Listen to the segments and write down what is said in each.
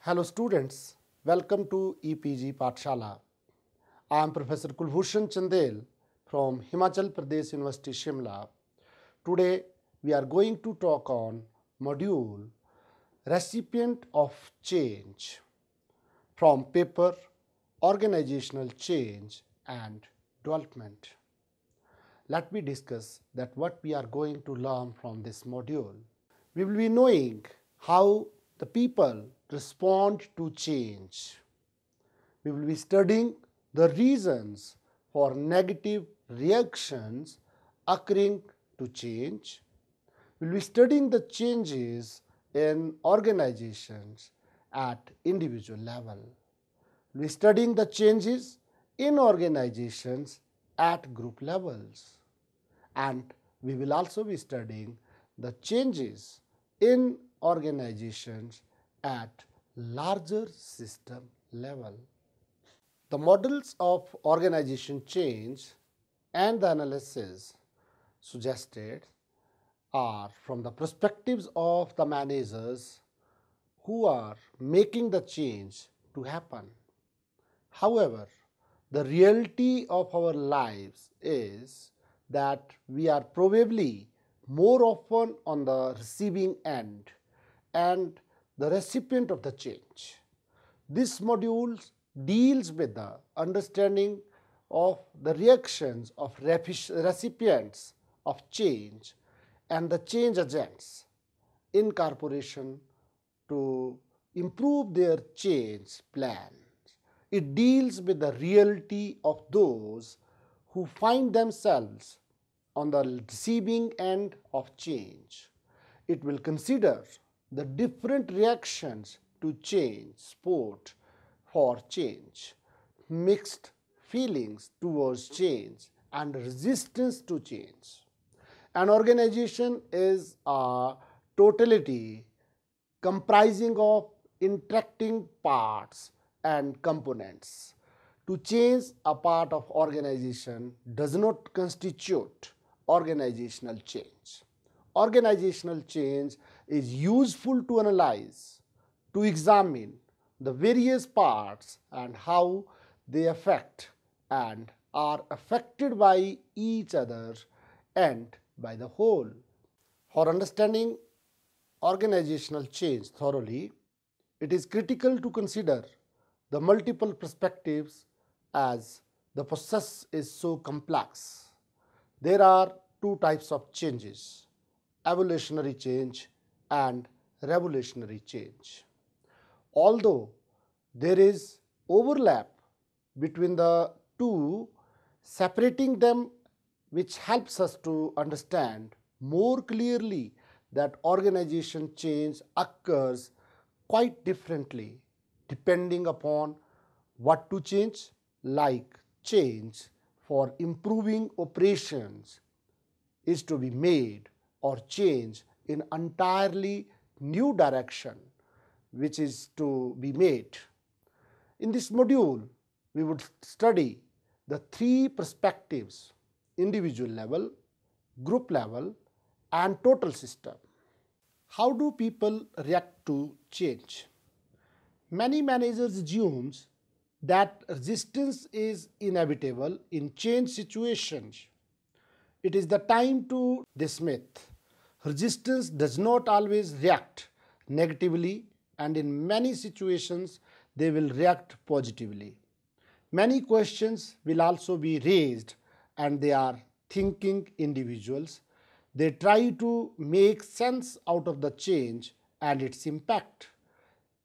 Hello students, welcome to EPG Pathshala. I am Professor Kulbhushan Chandel from Himachal Pradesh University Shimla. Today we are going to talk on module Recipient of Change from paper Organizational Change and Development. Let me discuss that what we are going to learn from this module. We will be knowing how the people respond to change. We will be studying the reasons for negative reactions occurring to change. We will be studying the changes in organizations at individual level. We will be studying the changes in organizations at group levels. And we will also be studying the changes in organizations at larger system level. The models of organization change and the analysis suggested are from the perspectives of the managers who are making the change to happen. However, the reality of our lives is that we are probably more often on the receiving end and the recipient of the change. This module deals with the understanding of the reactions of recipients of change and the change agents in corporation to improve their change plans. It deals with the reality of those who find themselves on the receiving end of change. It will consider the different reactions to change, support for change, mixed feelings towards change, and resistance to change. An organization is a totality comprising of interacting parts and components. To change a part of organization does not constitute organizational change. Organizational change is useful to analyze, to examine the various parts and how they affect and are affected by each other and by the whole. For understanding organizational change thoroughly, it is critical to consider the multiple perspectives as the process is so complex. There are two types of changes: evolutionary change and revolutionary change. Although there is overlap between the two, separating them which helps us to understand more clearly that organization change occurs quite differently depending upon what to change, like change for improving operations is to be made, or change in entirely new direction which is to be made. In this module, we would study the three perspectives: individual level, group level, and total system. How do people react to change? Many managers assume that resistance is inevitable in change situations. It is the time to dismiss. Resistance does not always react negatively, and in many situations they will react positively. Many questions will also be raised, and they are thinking individuals. They try to make sense out of the change and its impact.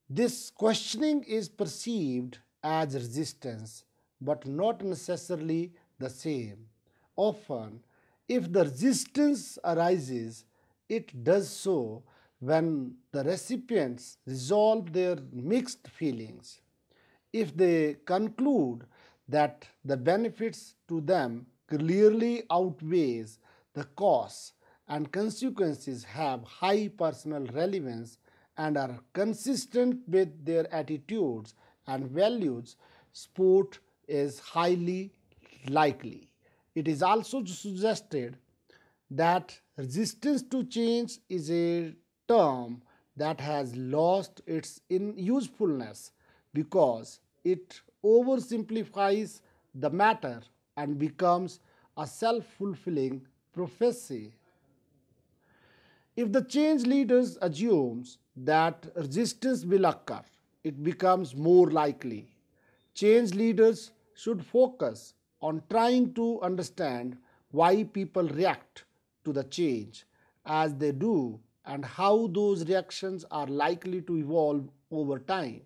This questioning is perceived as resistance, but not necessarily the same. Often, if the resistance arises, it does so when the recipients resolve their mixed feelings. If they conclude that the benefits to them clearly outweighs the costs and consequences have high personal relevance and are consistent with their attitudes and values, support is highly likely. It is also suggested that resistance to change is a term that has lost its usefulness because it oversimplifies the matter and becomes a self-fulfilling prophecy. If the change leaders assumes that resistance will occur, it becomes more likely. Change leaders should focus on trying to understand why people react to the change as they do and how those reactions are likely to evolve over time.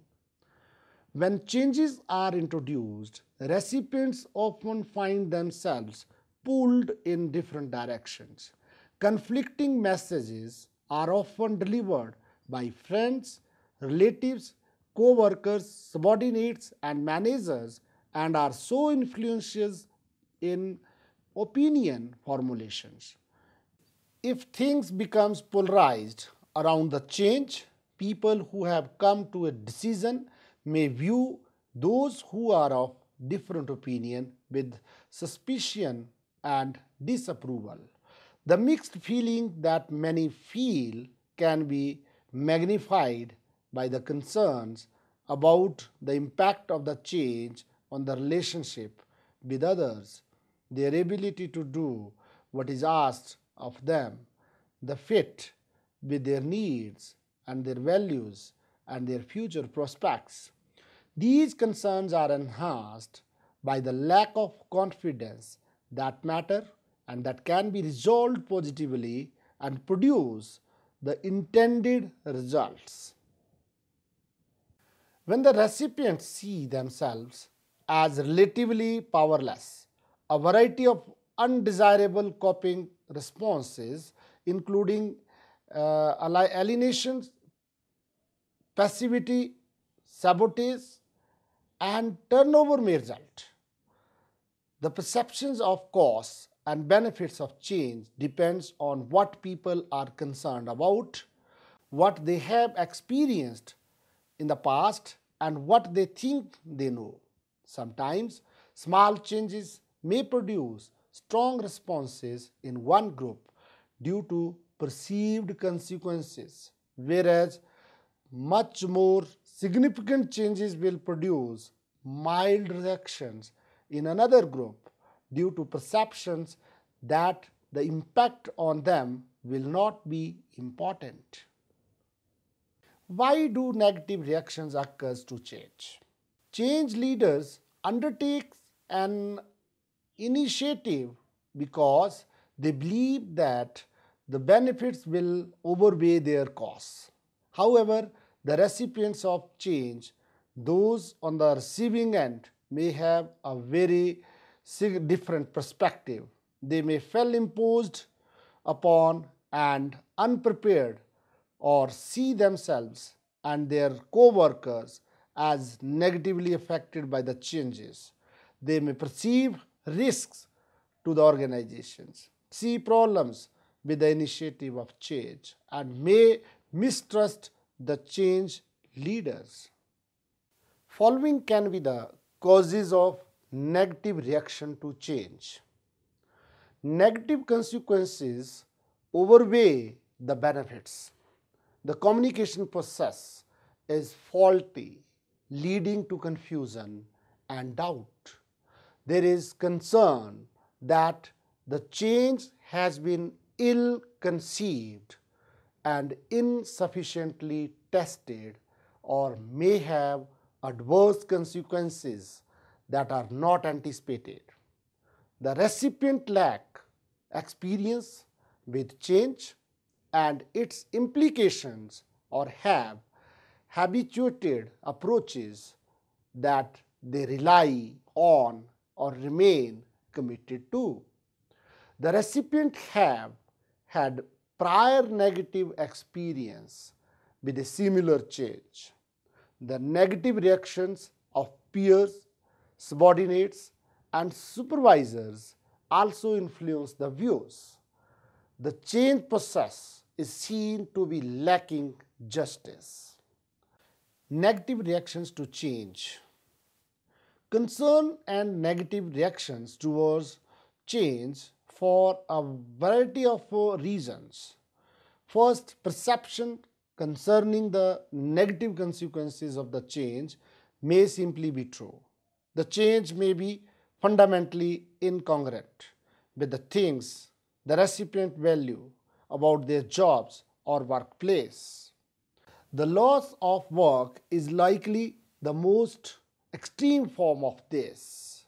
When changes are introduced, recipients often find themselves pulled in different directions. Conflicting messages are often delivered by friends, relatives, co-workers, subordinates, and managers and are so influential in opinion formulations. If things becomes polarized around the change, people who have come to a decision may view those who are of different opinion with suspicion and disapproval. The mixed feeling that many feel can be magnified by the concerns about the impact of the change on the relationship with others, their ability to do what is asked of them, the fit with their needs and their values and their future prospects. These concerns are enhanced by the lack of confidence that matter and that can be resolved positively and produce the intended results. When the recipients see themselves as relatively powerless, a variety of undesirable coping responses, including alienation, passivity, sabotage, and turnover may result. The perceptions of costs and benefits of change depends on what people are concerned about, what they have experienced in the past, and what they think they know. Sometimes small changes may produce strong responses in one group due to perceived consequences, whereas much more significant changes will produce mild reactions in another group due to perceptions that the impact on them will not be important. Why do negative reactions occur to change? Change leaders undertake an initiative because they believe that the benefits will outweigh their costs. However, the recipients of change, those on the receiving end, may have a very different perspective. They may feel imposed upon and unprepared, or see themselves and their co-workers as negatively affected by the changes. They may perceive risks to the organizations, see problems with the initiative of change, and may mistrust the change leaders. Following can be the causes of negative reaction to change. Negative consequences outweigh the benefits. The communication process is faulty, leading to confusion and doubt. There is concern that the change has been ill-conceived and insufficiently tested, or may have adverse consequences that are not anticipated. The recipient lack experience with change and its implications, or have habituated approaches that they rely on or remain committed to. The recipient have had prior negative experience with a similar change. The negative reactions of peers, subordinates, and supervisors also influence the views. The change process is seen to be lacking justice. Negative reactions to change. Concern and negative reactions towards change for a variety of reasons. First, perception concerning the negative consequences of the change may simply be true. The change may be fundamentally incongruent with the things the recipient value about their jobs or workplace. The loss of work is likely the most extreme form of this.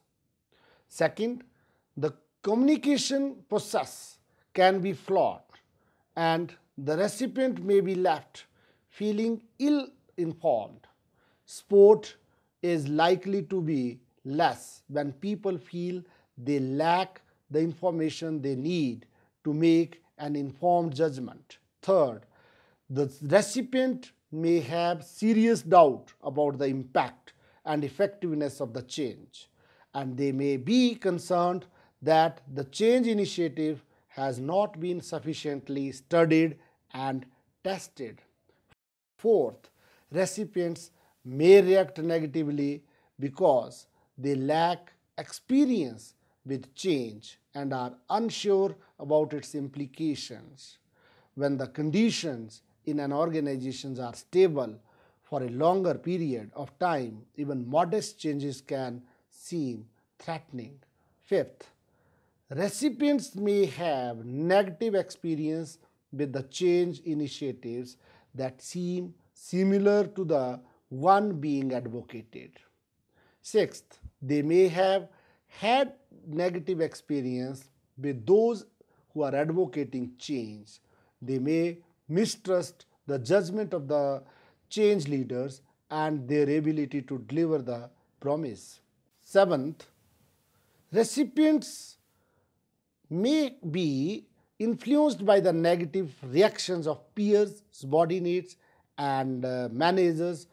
Second, the communication process can be flawed and the recipient may be left feeling ill-informed. Support is likely to be less when people feel they lack the information they need to make an informed judgment. Third, the recipient may have serious doubt about the impact and effectiveness of the change, and they may be concerned that the change initiative has not been sufficiently studied and tested. Fourth, recipients may react negatively because they lack experience with change and are unsure about its implications. When the conditions in an organization are stable for a longer period of time, even modest changes can seem threatening. Fifth, recipients may have negative experience with the change initiatives that seem similar to the one being advocated. Sixth, they may have had negative experience with those who are advocating change. They may mistrust the judgment of the change leaders and their ability to deliver the promise. Seventh, recipients may be influenced by the negative reactions of peers, subordinates, and managers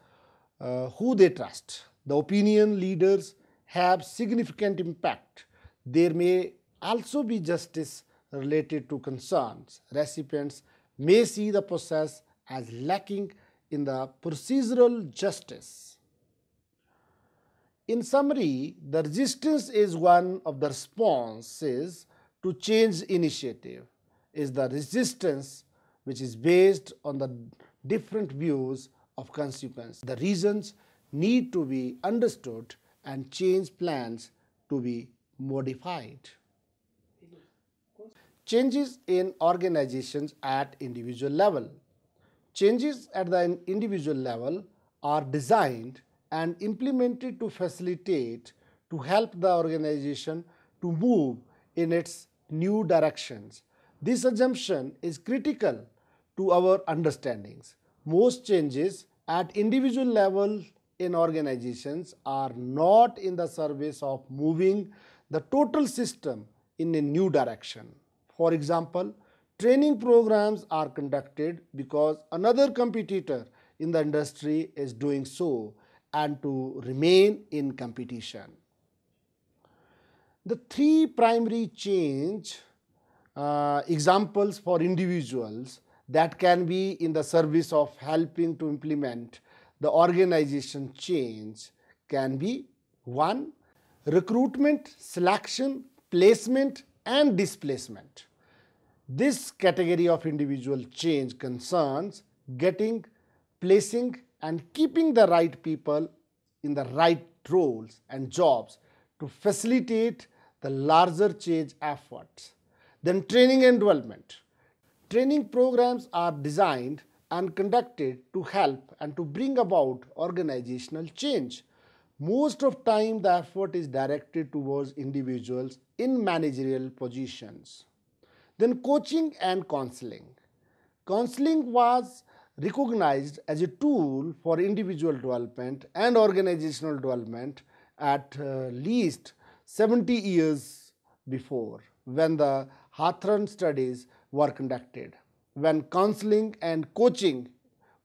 who they trust. The opinion leaders have significant impact. There may also be justice related to concerns. Recipients may see the process as lacking in the procedural justice. In summary, the resistance is one of the responses to change initiative. Is the resistance which is based on the different views of consequence. The reasons need to be understood and change plans to be modified. Changes in organizations at individual level. Changes at the individual level are designed and implemented to facilitate, to help the organization to move in its new directions. This assumption is critical to our understandings. Most changes at individual level in organizations are not in the service of moving the total system in a new direction. For example, training programs are conducted because another competitor in the industry is doing so and to remain in competition. The three primary change examples for individuals that can be in the service of helping to implement the organization change can be: 1. Recruitment, selection, placement, and displacement. This category of individual change concerns getting, placing, and keeping the right people in the right roles and jobs to facilitate the larger change efforts. Then training and development. Training programs are designed and conducted to help and to bring about organizational change. Most of the time, the effort is directed towards individuals in managerial positions. Then coaching and counseling. Counseling was recognized as a tool for individual development and organizational development at least 70 years before, when the Hawthorne studies were conducted, when counseling and coaching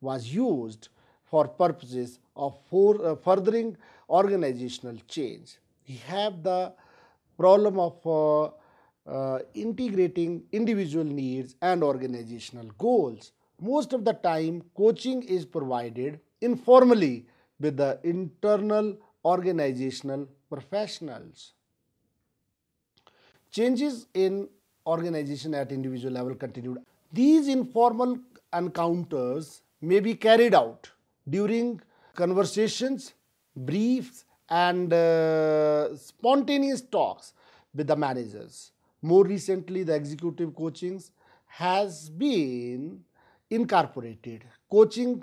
was used for purposes of furthering organizational change. We have the problem of integrating individual needs and organizational goals. Most of the time, coaching is provided informally with the internal organizational professionals. Changes in organization at individual level continued. These informal encounters may be carried out during conversations, briefs, and spontaneous talks with the managers. More recently, the executive coachings has been incorporated. Coaching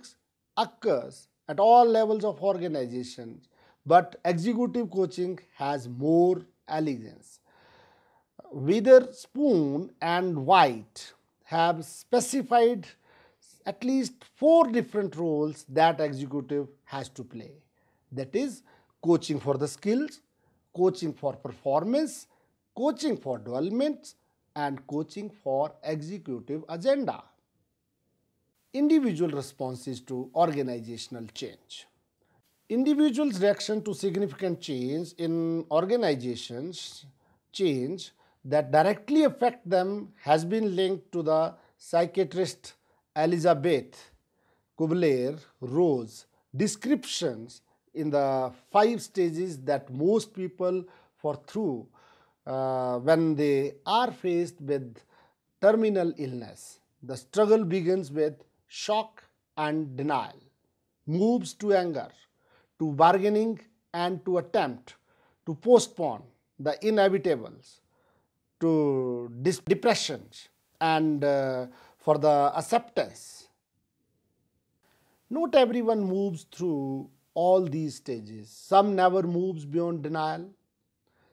occurs at all levels of organizations, but executive coaching has more elegance. Witherspoon and White have specified at least 4 different roles that executive has to play. That is, coaching for the skills, coaching for performance, coaching for development, and coaching for executive agenda. Individual responses to organizational change. Individuals' reaction to significant change in organizations change that directly affect them has been linked to the psychiatrist Elizabeth Kubler-Ross descriptions in the 5 stages that most people go through when they are faced with terminal illness. The struggle begins with shock and denial, moves to anger, to bargaining, and to attempt to postpone the inevitables, to depressions, and for the acceptance. Not everyone moves through all these stages. Some never moves beyond denial.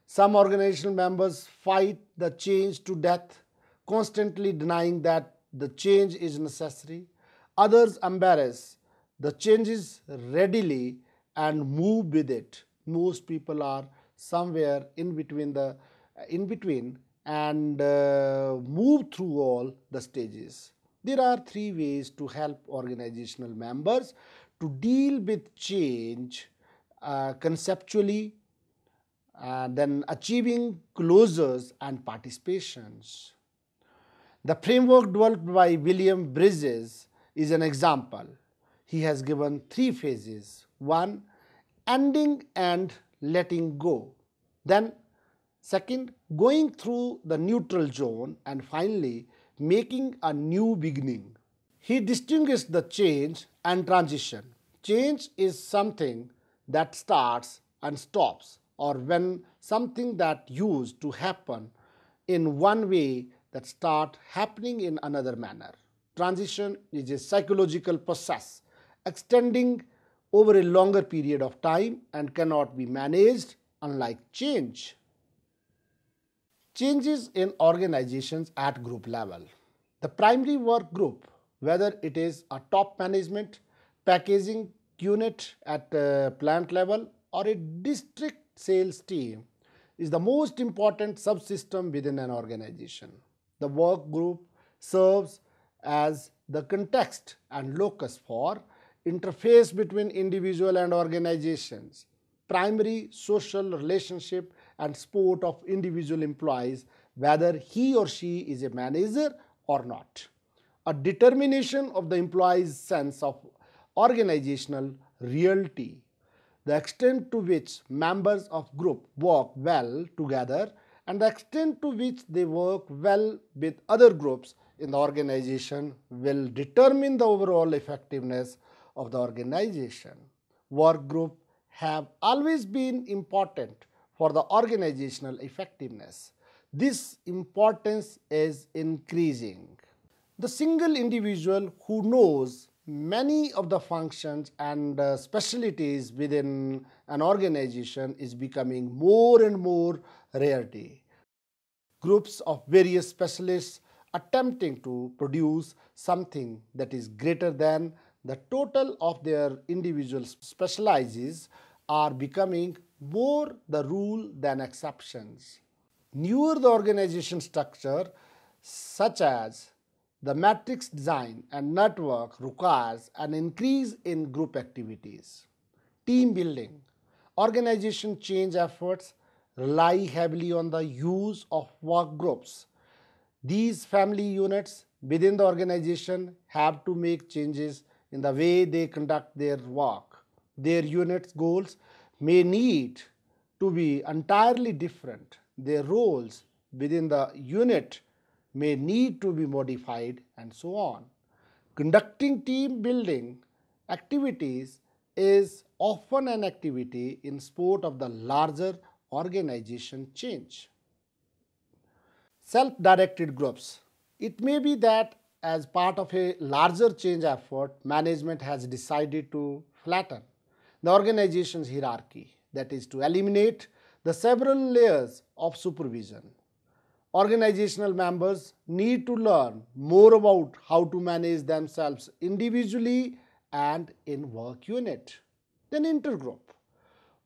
Some organizational members fight the change to death, constantly denying that the change is necessary. Others embrace the changes readily and move with it. Most people are somewhere in between and move through all the stages. There are 3 ways to help organizational members to deal with change conceptually, then achieving closures and participations. The framework developed by William Bridges is an example. He has given 3 phases. 1, ending and letting go. Then, second, going through the neutral zone, and finally, making a new beginning. He distinguished the change and transition. Change is something that starts and stops, or when something that used to happen in one way that start happening in another manner. Transition is a psychological process extending over a longer period of time and cannot be managed, unlike change. Changes in organizations at group level. The primary work group, whether it is a top management, packaging unit at plant level, or a district sales team, is the most important subsystem within an organization. The work group serves as the context and locus for interface between individual and organizations, primary social relationship and support of individual employees, whether he or she is a manager or not. A determination of the employee's sense of organizational reality, the extent to which members of group work well together, and the extent to which they work well with other groups in the organization will determine the overall effectiveness of the organization. Work groups have always been important for the organizational effectiveness. This importance is increasing. The single individual who knows many of the functions and specialties within an organization is becoming more and more rarity. Groups of various specialists attempting to produce something that is greater than the total of their individual specializes are becoming more the rule than exceptions. Newer the organization structure, such as the matrix design and network, requires an increase in group activities. Team building. Organization change efforts rely heavily on the use of work groups. These family units within the organization have to make changes in the way they conduct their work. Their unit's goals may need to be entirely different. Their roles within the unit may need to be modified, and so on. Conducting team building activities is often an activity in support of the larger organization change. Self-directed groups. It may be that as part of a larger change effort, management has decided to flatten the organization's hierarchy, that is, to eliminate the several layers of supervision. Organizational members need to learn more about how to manage themselves individually and in work unit. Then intergroup.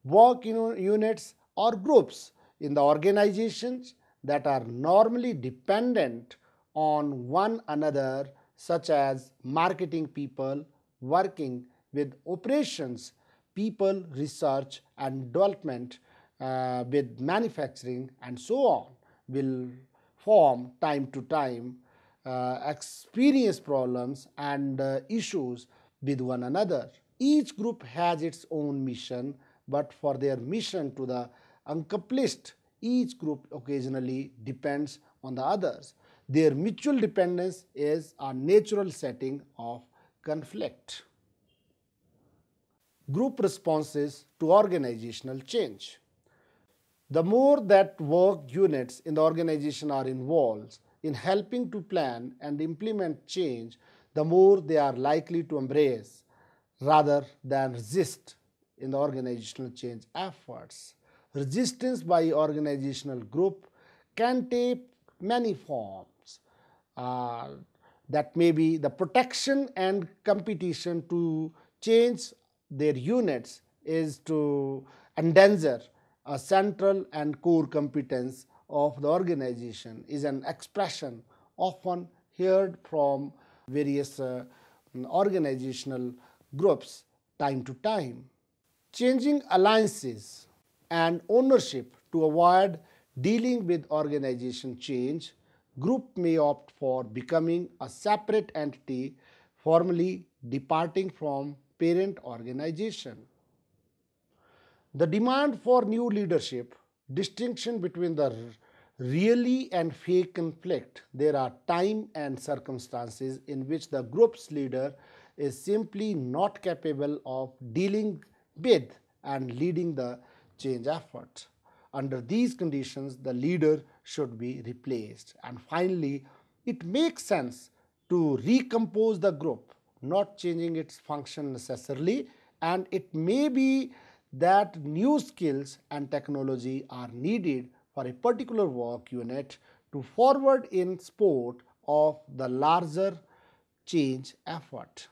Work units or groups in the organizations that are normally dependent on one another, such as marketing people working with operations people, research and development, with manufacturing and so on, will form time to time, experience problems and issues with one another. Each group has its own mission, but for their mission to the accomplished, each group occasionally depends on the others. Their mutual dependence is a natural setting of conflict. Group responses to organizational change. The more that work units in the organization are involved in helping to plan and implement change, the more they are likely to embrace rather than resist in the organizational change efforts. Resistance by organizational group can take many forms. That may be the protection and competition to change their units is to endanger a central and core competence of the organization, is an expression often heard from various organizational groups time to time. Changing alliances and ownership to avoid dealing with organization change, group may opt for becoming a separate entity, formally departing from parent organization. The demand for new leadership, distinction between the really and fake conflict. There are time and circumstances in which the group's leader is simply not capable of dealing with and leading the change effort. Under these conditions, the leader should be replaced. And finally, it makes sense to recompose the group, not changing its function necessarily, and it may be that new skills and technology are needed for a particular work unit to forward in support of the larger change effort.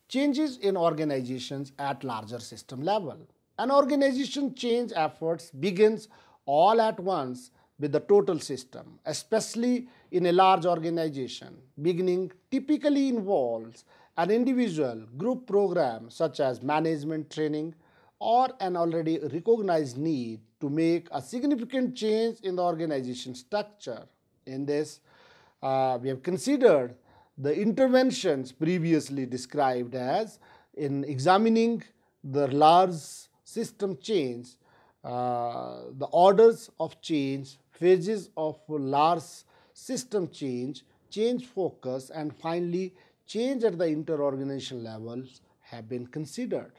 Changes in organizations at larger system level. An organization change efforts begins all at once with the total system, especially in a large organization. Beginning typically involves an individual group program such as management training or an already recognized need to make a significant change in the organization structure. In this, we have considered the interventions previously described as in examining the large system change, the orders of change, phases of large system change, change focus, and finally change at the interorganizational levels have been considered.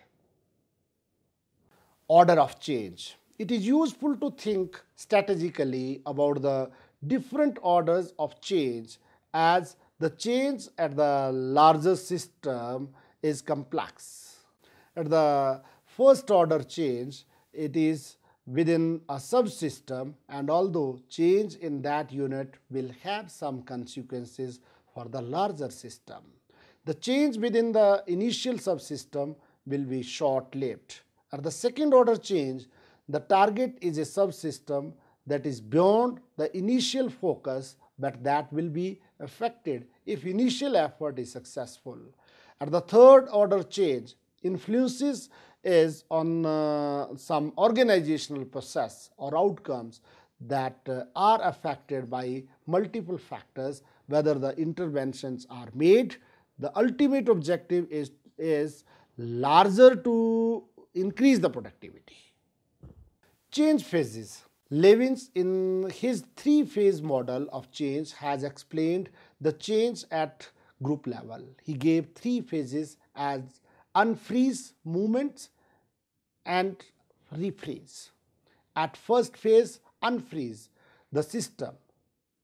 Order of change. It is useful to think strategically about the different orders of change, as the change at the larger system is complex. At the first order change, it is within a subsystem, and although change in that unit will have some consequences for the larger system, the change within the initial subsystem will be short-lived. At the second order change, the target is a subsystem that is beyond the initial focus, but that will be affected if initial effort is successful. At the third order change, influences is on some organizational process or outcomes that are affected by multiple factors, whether the interventions are made. The ultimate objective is larger to increase the productivity. Change phases. Levins, in his three-phase model of change, has explained the change at group level. He gave 3 phases as unfreeze, movements, and refreeze. At first phase, unfreeze the system.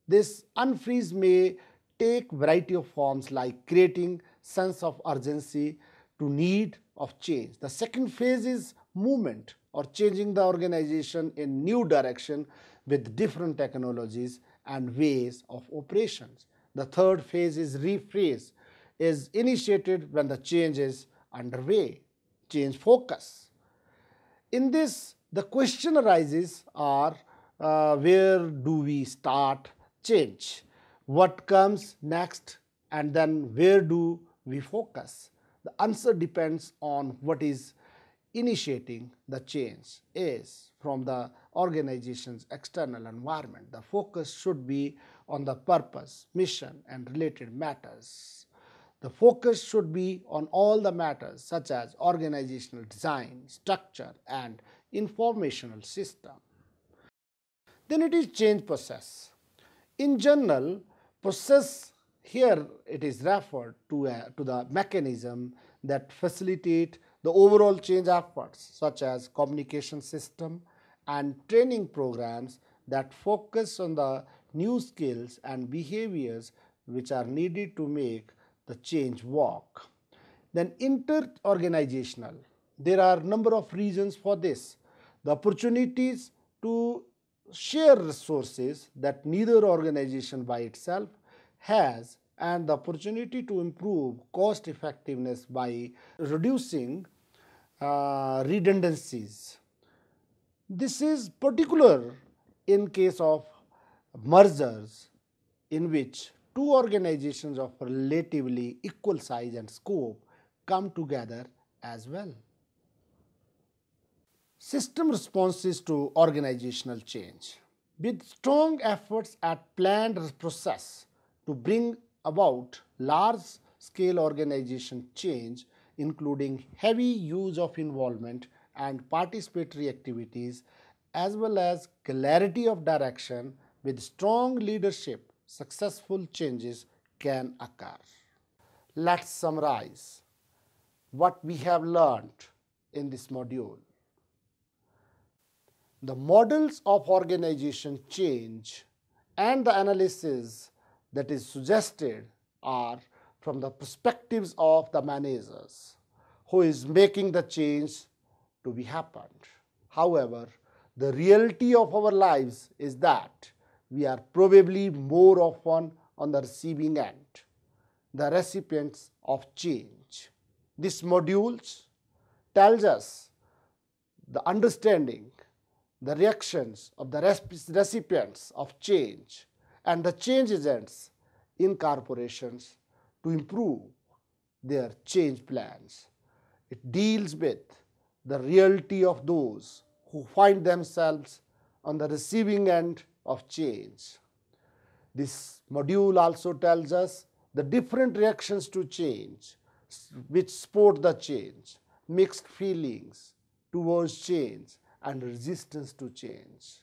This unfreeze may take variety of forms like creating sense of urgency to need of change. The second phase is movement, or changing the organization in new direction with different technologies and ways of operations. The third phase is rephrase, is initiated when the change is underway. Change focus. In this, the question arises are where do we start change? What comes next? And then where do we focus? The answer depends on what is initiating the change is from the organization's external environment. The focus should be on the purpose, mission, and related matters. The focus should be on all the matters such as organizational design, structure, and informational system. Then it is change process. In general, process here it is referred to the mechanism that facilitate the overall change efforts such as communication system and training programs that focus on the new skills and behaviors which are needed to make the change work. Then inter-organizational. There are a number of reasons for this. The opportunities to share resources that neither organization by itself has, and the opportunity to improve cost effectiveness by reducing redundancies. This is particular in case of mergers in which two organizations of relatively equal size and scope come together as well. System responses to organizational change. With strong efforts at planned process to bring about large-scale organization change, including heavy use of involvement and participatory activities, as well as clarity of direction with strong leadership, successful changes can occur. Let's summarize what we have learned in this module. The models of organization change and the analysis that is suggested are from the perspectives of the managers who is making the change to be happened. However, the reality of our lives is that we are probably more often on the receiving end, the recipients of change. This module tells us the understanding, the reactions of the recipients of change and the change agents in corporations to improve their change plans. It deals with the reality of those who find themselves on the receiving end of change. This module also tells us the different reactions to change which support the change, mixed feelings towards change, and resistance to change.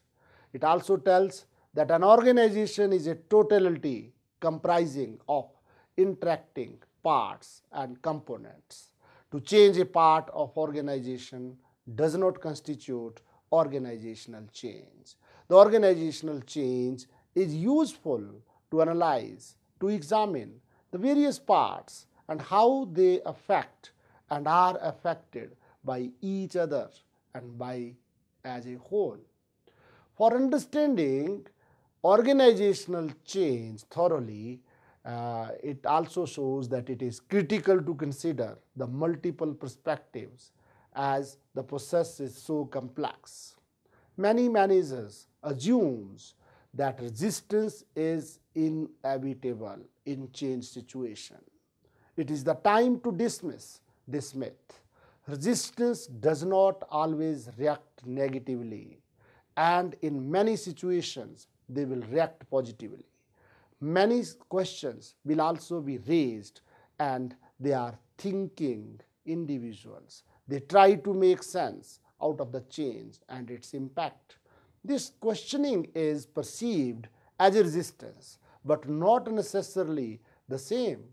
It also tells that an organization is a totality comprising of interacting parts and components. To change a part of organization does not constitute organizational change. The organizational change is useful to analyze, to examine the various parts and how they affect and are affected by each other and by as a whole. For understanding organizational change thoroughly, it also shows that it is critical to consider the multiple perspectives as the process is so complex. Many managers assume that resistance is inevitable in change situation. It is the time to dismiss this myth. Resistance does not always react negatively, and in many situations they will react positively. Many questions will also be raised, and they are thinking individuals. They try to make sense out of the change and its impact. This questioning is perceived as a resistance, but not necessarily the same.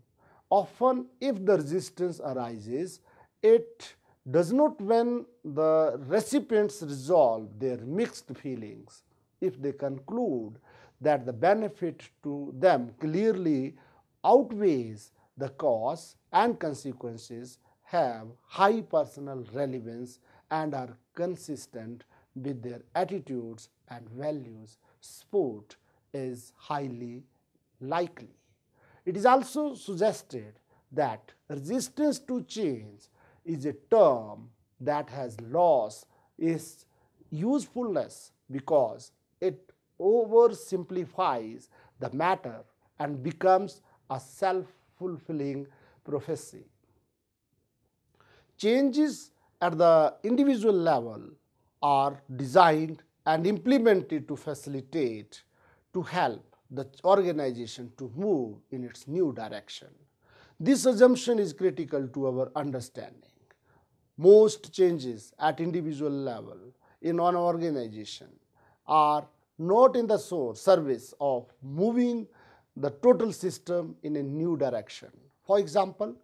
often if the resistance arises, it does not when the recipients resolve their mixed feelings. If they conclude that the benefit to them clearly outweighs the cause and consequences, have high personal relevance, and are consistent with their attitudes and values, support is highly likely. It is also suggested that resistance to change is a term that has lost its usefulness because it oversimplifies the matter and becomes a self-fulfilling prophecy. Changes at the individual level are designed and implemented to facilitate, to help the organization to move in its new direction. This assumption is critical to our understanding. Most changes at individual level in an organization are not in the service of moving the total system in a new direction. For example,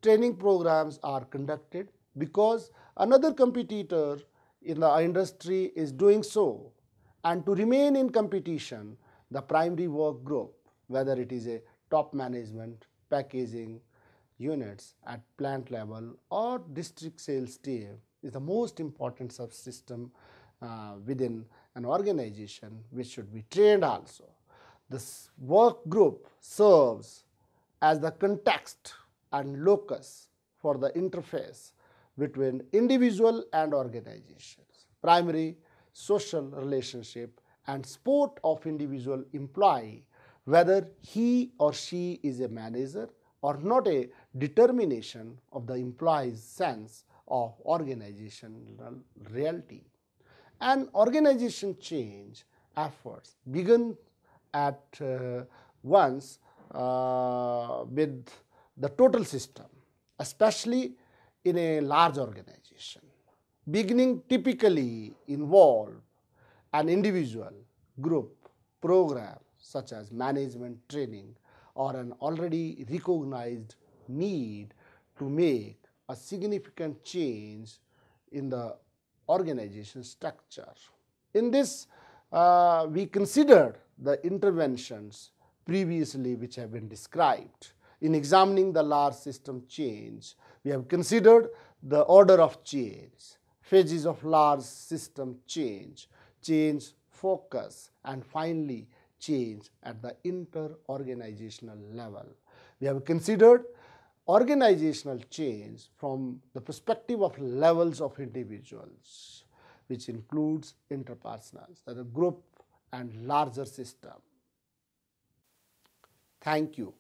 training programs are conducted because another competitor in the industry is doing so, and to remain in competition, the primary work group, whether it is a top management, packaging units at plant level or district sales team, is the most important subsystem within an organization which should be trained also. This work group serves as the context and locus for the interface between individual and organizations. Primary social relationship and support of individual employee, whether he or she is a manager or not, a determination of the employee's sense of organizational reality. And organization change efforts begin at once with the total system, especially in a large organization. Beginning typically involve an individual, group, program such as management training or an already recognized need to make a significant change in the organization structure. In this, we considered the interventions previously which have been described. In examining the large system change, we have considered the order of change, phases of large system change, change focus, and finally change at the inter-organizational level. We have considered organizational change from the perspective of levels of individuals, which includes interpersonals, that is group and larger system. Thank you.